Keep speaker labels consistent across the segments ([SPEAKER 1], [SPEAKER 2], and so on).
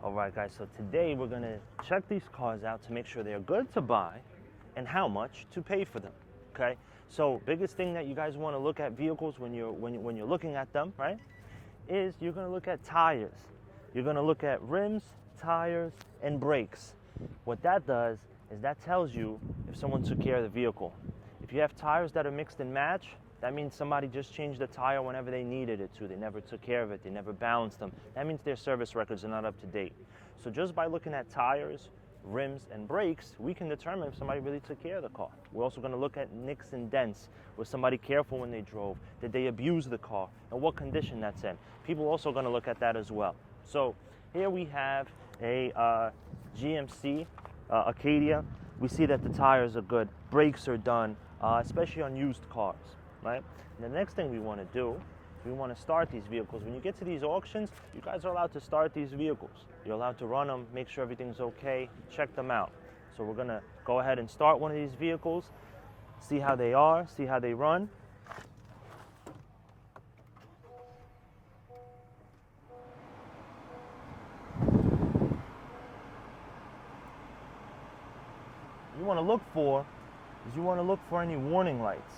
[SPEAKER 1] Alright guys, so today we're going to check these cars out to make sure they're good to buy and how much to pay for them. Okay, so biggest thing that you guys want to look at vehicles when you're looking at them, right, is you're going to look at tires. You're going to look at rims, tires, and brakes. What that does is that tells you if someone took care of the vehicle. If you have tires that are mixed and match, that means somebody just changed the tire whenever they needed it to. They never took care of it. They never balanced them. That means their service records are not up to date. So just by looking at tires, rims, and brakes, we can determine if somebody really took care of the car. We're also going to look at nicks and dents. Was somebody careful when they drove? Did they abuse the car? And what condition that's in? People are also going to look at that as well. So here we have a GMC Acadia. We see that the tires are good. Brakes are done, especially on used cars. Right? And the next thing we want to do is we want to start these vehicles. When you get to these auctions, you guys are allowed to start these vehicles. You're allowed to run them, make sure everything's okay, check them out. So we're going to go ahead and start one of these vehicles, see how they are, see how they run. You want to look for any warning lights.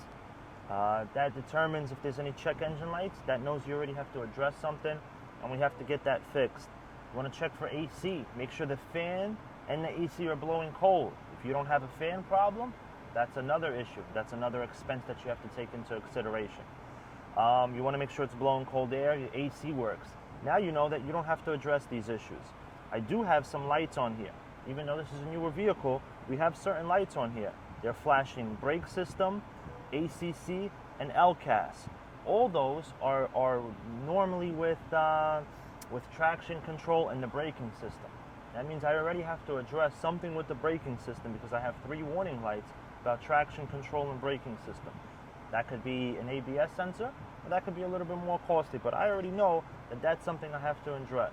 [SPEAKER 1] That determines if there's any check engine lights. That knows you already have to address something, and we have to get that fixed. You want to check for AC. Make sure the fan and the AC are blowing cold. If you don't have a fan problem, that's another issue. That's another expense that you have to take into consideration. You want to make sure it's blowing cold air, your AC works. Now you know that you don't have to address these issues. I do have some lights on here. Even though this is a newer vehicle, we have certain lights on here. They're flashing brake system, ACC, and LCAS. All those are normally with traction control and the braking system. That means I already have to address something with the braking system because I have 3 warning lights about traction control and braking system. That could be an ABS sensor, or that could be a little bit more costly, but I already know that that's something I have to address.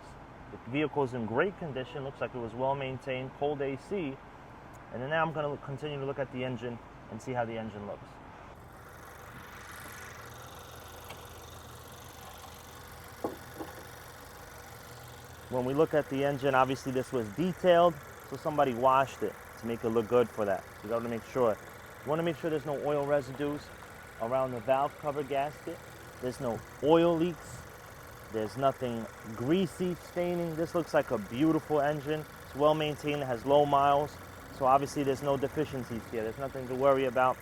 [SPEAKER 1] The vehicle's in great condition, looks like it was well maintained, cold AC, and then now I'm going to continue to look at the engine and see how the engine looks. When we look at the engine, obviously this was detailed, so somebody washed it to make it look good for that. So you got to make sure. You want to make sure there's no oil residues around the valve cover gasket. There's no oil leaks. There's nothing greasy staining. This looks like a beautiful engine. It's well maintained, it has low miles. So obviously there's no deficiencies here. There's nothing to worry about.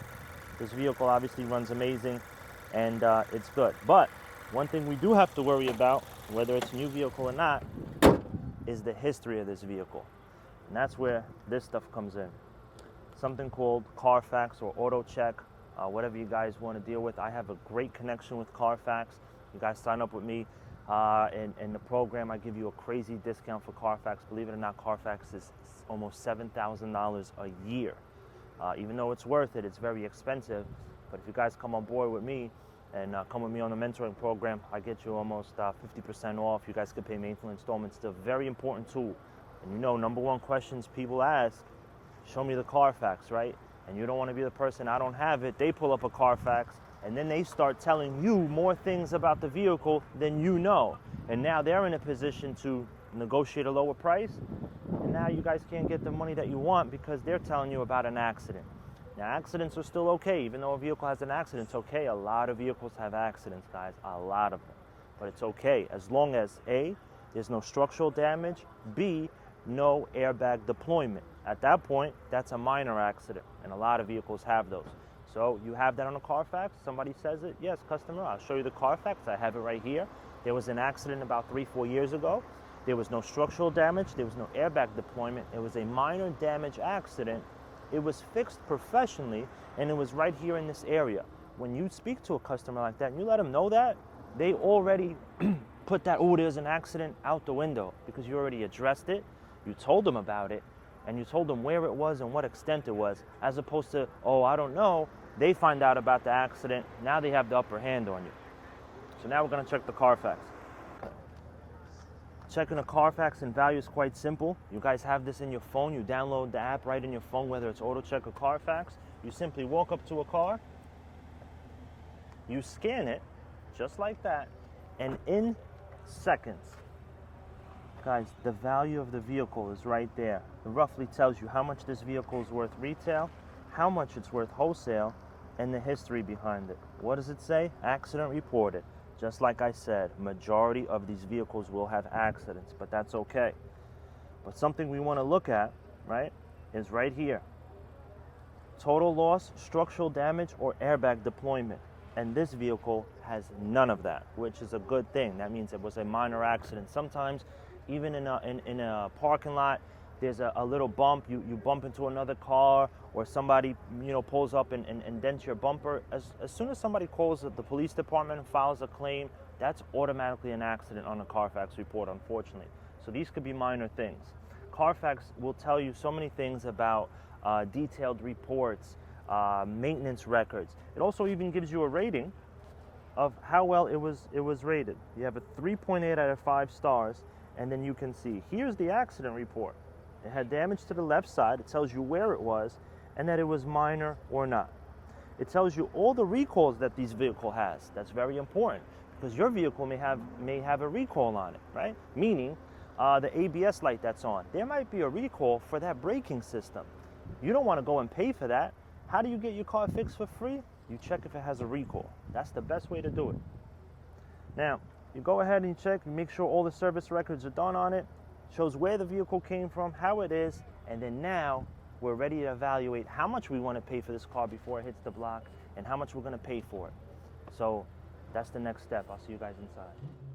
[SPEAKER 1] This vehicle obviously runs amazing and it's good. But one thing we do have to worry about, whether it's a new vehicle or not, is the history of this vehicle. And that's where this stuff comes in. Something called Carfax or auto check, whatever you guys want to deal with. I have a great connection with Carfax. You guys sign up with me in the program. I give you a crazy discount for Carfax. Believe it or not, Carfax is almost $7,000 a year. Even though it's worth it, it's very expensive. But if you guys come on board with me and come with me on the mentoring program, I get you almost 50% off. You guys can pay monthly installments. It's a very important tool. And you know, number one questions people ask, show me the Carfax, right? And you don't want to be the person, I don't have it. They pull up a Carfax and then they start telling you more things about the vehicle than you know. And now they're in a position to negotiate a lower price. And now you guys can't get the money that you want because they're telling you about an accident. Now, accidents are still okay. Even though a vehicle has an accident, it's okay. A lot of vehicles have accidents, guys. A lot of them. But it's okay as long as A, there's no structural damage, B, no airbag deployment. At that point, that's a minor accident, and a lot of vehicles have those. So you have that on a Carfax. Somebody says it, yes, customer, I'll show you the Carfax. I have it right here. There was an accident about 3-4 years ago. There was no structural damage. There was no airbag deployment. It was a minor damage accident. It was fixed professionally, and it was right here in this area. When you speak to a customer like that and you let them know that, they already put that, oh, there's an accident, out the window because you already addressed it, you told them about it, and you told them where it was and what extent it was, as opposed to, oh, I don't know. They find out about the accident. Now they have the upper hand on you. So now we're going to check the Carfax. Checking a Carfax and value is quite simple. You guys have this in your phone. You download the app right in your phone, whether it's AutoCheck or Carfax. You simply walk up to a car, you scan it, just like that, and in seconds, Guys, the value of the vehicle is right there. It roughly tells you how much this vehicle is worth retail, how much it's worth wholesale, and the history behind it. What does it say? Accident reported. Just like I said, majority of these vehicles will have accidents, but that's okay. But something we want to look at, right, is right here. Total loss, structural damage, or airbag deployment. And this vehicle has none of that, which is a good thing. That means it was a minor accident. Sometimes, even in a parking lot, there's a little bump. You bump into another car, or somebody pulls up and dents your bumper. As soon as somebody calls the police department and files a claim, that's automatically an accident on a Carfax report, unfortunately. So these could be minor things. Carfax will tell you so many things about detailed reports, maintenance records. It also even gives you a rating of how well it was rated. You have a 3.8 out of 5 stars, and then you can see here's the accident report. It had damage to the left side. It tells you where it was and that it was minor or not. It tells you all the recalls that this vehicle has. That's very important because your vehicle may have a recall on it, right? Meaning the ABS light that's on. There might be a recall for that braking system. You don't want to go and pay for that. How do you get your car fixed for free? You check if it has a recall. That's the best way to do it. Now, you go ahead and you check, you make sure all the service records are done on it, shows where the vehicle came from, how it is, and then now we're ready to evaluate how much we want to pay for this car before it hits the block and how much we're going to pay for it. So that's the next step. I'll see you guys inside.